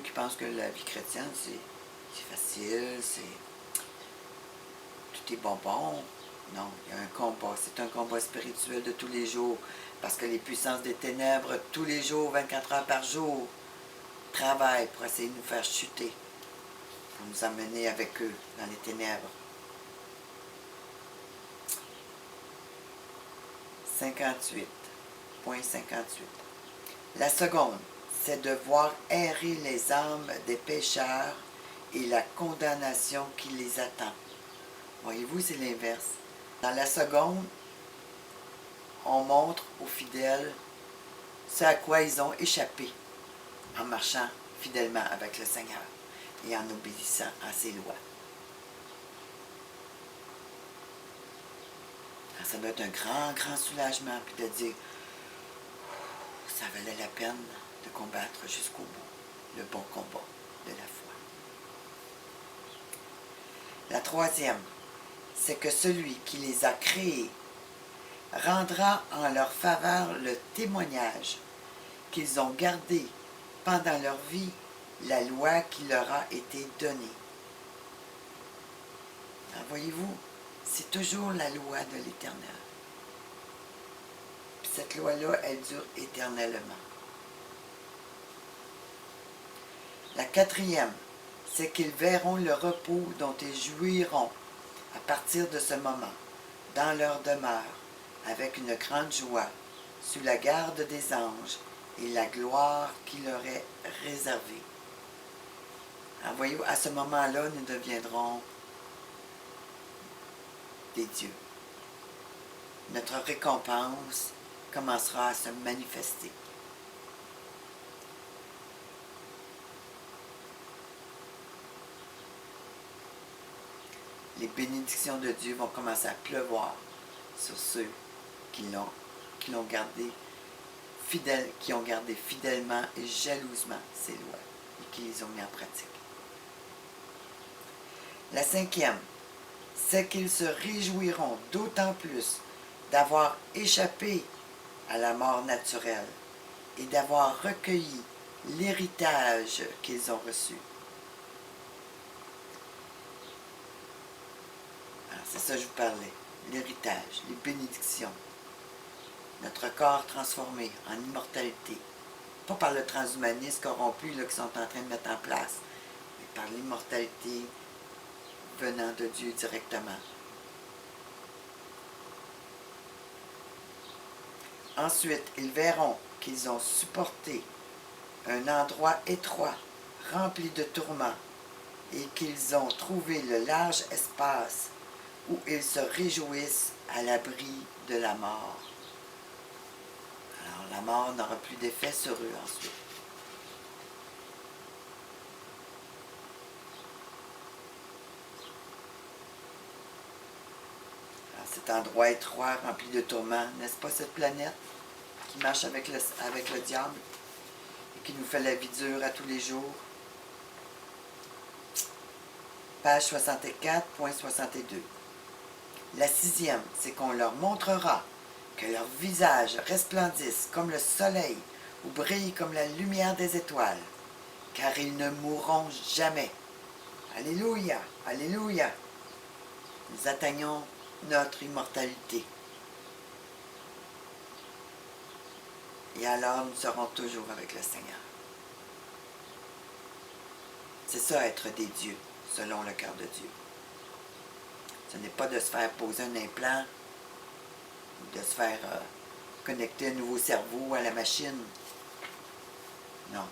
qui pensent que la vie chrétienne, c'est facile, tout est bonbon. Non, il y a un combat. C'est un combat spirituel de tous les jours. Parce que les puissances des ténèbres, tous les jours, 24 heures par jour, travaillent pour essayer de nous faire chuter, pour nous emmener avec eux dans les ténèbres. 58.58. La seconde, c'est de voir errer les âmes des pécheurs et la condamnation qui les attend. Voyez-vous, c'est l'inverse. Dans la seconde, on montre aux fidèles ce à quoi ils ont échappé en marchant fidèlement avec le Seigneur et en obéissant à ses lois. Alors, ça doit être un grand, grand soulagement, puis de dire, ça valait la peine de combattre jusqu'au bout, le bon combat de la foi. La troisième, c'est que celui qui les a créés rendra en leur faveur le témoignage qu'ils ont gardé pendant leur vie la loi qui leur a été donnée. Alors, voyez-vous, c'est toujours la loi de l'Éternel. Puis cette loi-là, elle dure éternellement. La quatrième, c'est qu'ils verront le repos dont ils jouiront à partir de ce moment, dans leur demeure, avec une grande joie, sous la garde des anges et la gloire qui leur est réservée. Alors, voyez-vous, à ce moment-là, nous deviendrons des dieux. Notre récompense commencera à se manifester. Les bénédictions de Dieu vont commencer à pleuvoir sur ceux qui l'ont gardé fidèle, qui ont gardé fidèlement et jalousement ces lois et qui les ont mis en pratique. La cinquième, c'est qu'ils se réjouiront d'autant plus d'avoir échappé à la mort naturelle et d'avoir recueilli l'héritage qu'ils ont reçu. Alors, c'est ça que je vous parlais, l'héritage, les bénédictions. Notre corps transformé en immortalité. Pas par le transhumanisme corrompu qu'ils sont en train de mettre en place, mais par l'immortalité venant de Dieu directement. Ensuite, ils verront qu'ils ont supporté un endroit étroit, rempli de tourments, et qu'ils ont trouvé le large espace où ils se réjouissent à l'abri de la mort. Alors, la mort n'aura plus d'effet sur eux ensuite. Alors, cet endroit étroit, rempli de tourments, n'est-ce pas cette planète qui marche avec le diable et qui nous fait la vie dure à tous les jours? Page 64.62. La sixième, c'est qu'on leur montrera que leurs visages resplendissent comme le soleil ou brillent comme la lumière des étoiles, car ils ne mourront jamais. Alléluia, alléluia. Nous atteignons notre immortalité. Et alors nous serons toujours avec le Seigneur. C'est ça, être des dieux, selon le cœur de Dieu. Ce n'est pas de se faire poser un implant, ou de se faire connecter un nouveau cerveau à la machine. Non,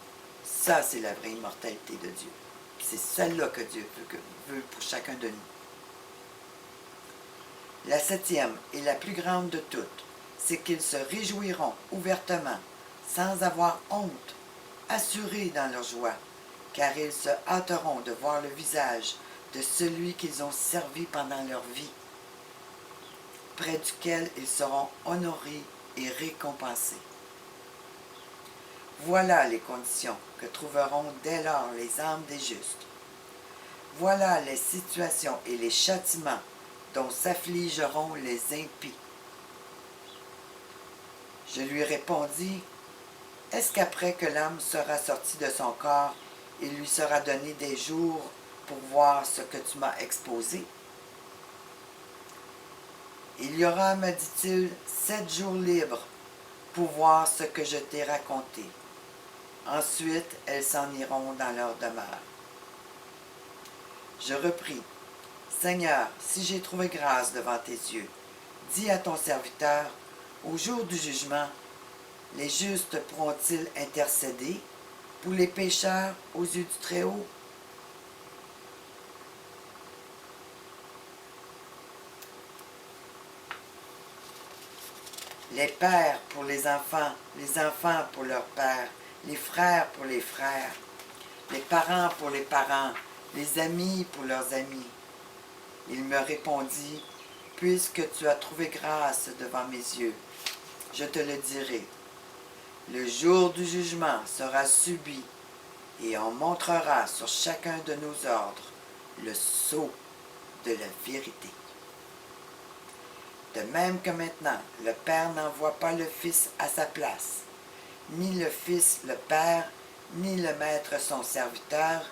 ça c'est la vraie immortalité de Dieu. C'est celle-là que Dieu veut pour chacun de nous. La septième et la plus grande de toutes, c'est qu'ils se réjouiront ouvertement, sans avoir honte, assurés dans leur joie, car ils se hâteront de voir le visage de celui qu'ils ont servi pendant leur vie, près duquel ils seront honorés et récompensés. Voilà les conditions que trouveront dès lors les âmes des justes. Voilà les situations et les châtiments dont s'affligeront les impies. Je lui répondis, est-ce qu'après que l'âme sera sortie de son corps, Il lui sera donné des jours pour voir ce que tu m'as exposé. Il y aura, me dit-il, 7 jours libres pour voir ce que je t'ai raconté. Ensuite, elles s'en iront dans leur demeure. Je repris, Seigneur, si j'ai trouvé grâce devant tes yeux, dis à ton serviteur, au jour du jugement, les justes pourront-ils intercéder pour les pécheurs aux yeux du Très-Haut? Les pères pour les enfants pour leurs pères, les frères pour les frères, les parents pour les parents, les amis pour leurs amis. Il me répondit, puisque tu as trouvé grâce devant mes yeux, je te le dirai. Le jour du jugement sera subi et on montrera sur chacun de nos ordres le sceau de la vérité. De même que maintenant, le Père n'envoie pas le Fils à sa place, ni le Fils le Père, ni le Maître son serviteur,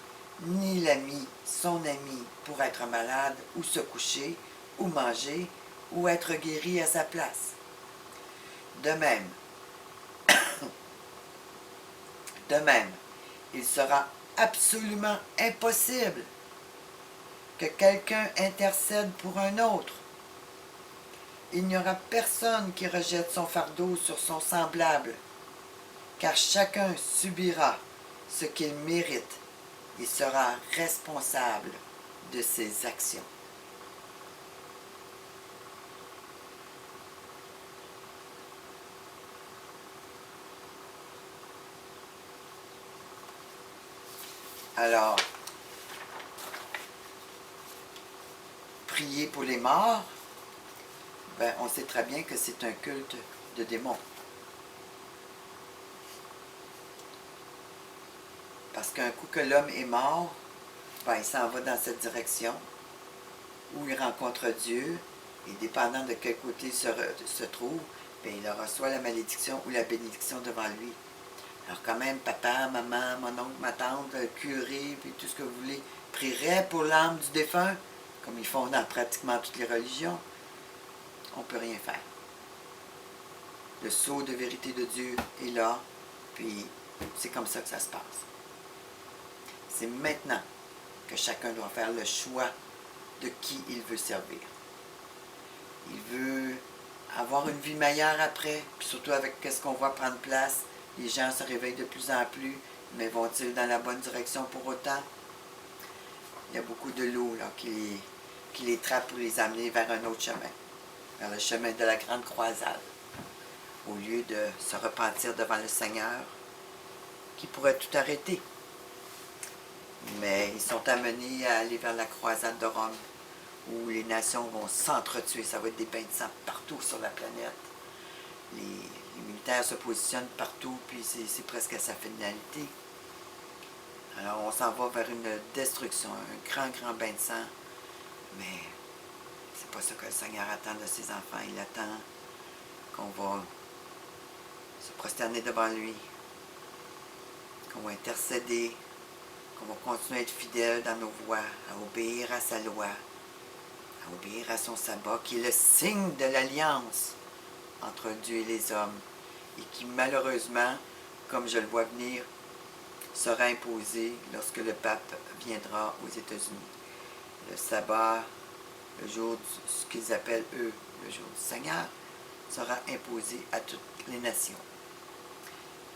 ni l'ami son ami pour être malade ou se coucher ou manger ou être guéri à sa place. De même, il sera absolument impossible que quelqu'un intercède pour un autre. Il n'y aura personne qui rejette son fardeau sur son semblable, car chacun subira ce qu'il mérite et sera responsable de ses actions. Alors, prier pour les morts, ben, on sait très bien que c'est un culte de démons. Parce qu'un coup que l'homme est mort, ben, il s'en va dans cette direction où il rencontre Dieu, et dépendant de quel côté il se trouve, ben, il aura soit la malédiction ou la bénédiction devant lui. Alors quand même, papa, maman, mon oncle, ma tante, le curé, puis tout ce que vous voulez, prierait pour l'âme du défunt, comme ils font dans pratiquement toutes les religions. On ne peut rien faire. Le sceau de vérité de Dieu est là, puis c'est comme ça que ça se passe. C'est maintenant que chacun doit faire le choix de qui il veut servir. Il veut avoir une vie meilleure après, puis surtout avec ce qu'on voit prendre place. Les gens se réveillent de plus en plus, mais vont-ils dans la bonne direction pour autant? Il y a beaucoup de loups là, qui les trappent pour les amener vers un autre chemin, vers le chemin de la grande croisade, au lieu de se repentir devant le Seigneur, qui pourrait tout arrêter. Mais ils sont amenés à aller vers la croisade de Rome, où les nations vont s'entretuer. Ça va être des bains de sang partout sur la planète. Les militaires se positionnent partout, puis c'est presque à sa finalité. Alors on s'en va vers une destruction, un grand bain de sang. Mais c'est pas ça que le Seigneur attend de ses enfants. Il attend qu'on va se prosterner devant lui, qu'on va intercéder, qu'on va continuer à être fidèles dans nos voies, à obéir à sa loi, à obéir à son sabbat, qui est le signe de l'alliance entre Dieu et les hommes, et qui malheureusement, comme je le vois venir, sera imposé lorsque le pape viendra aux États-Unis. Le sabbat, le jour, ce qu'ils appellent eux, le jour du Seigneur, sera imposé à toutes les nations.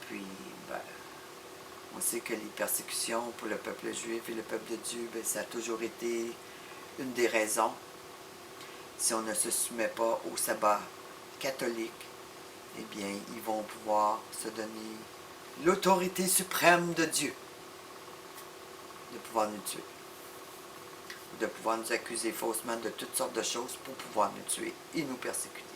Puis, ben, on sait que les persécutions pour le peuple juif et le peuple de Dieu, ben, ça a toujours été une des raisons. Si on ne se soumet pas au sabbat catholique, eh bien, ils vont pouvoir se donner l'autorité suprême de Dieu de pouvoir nous tuer, de pouvoir nous accuser faussement de toutes sortes de choses pour pouvoir nous tuer et nous persécuter.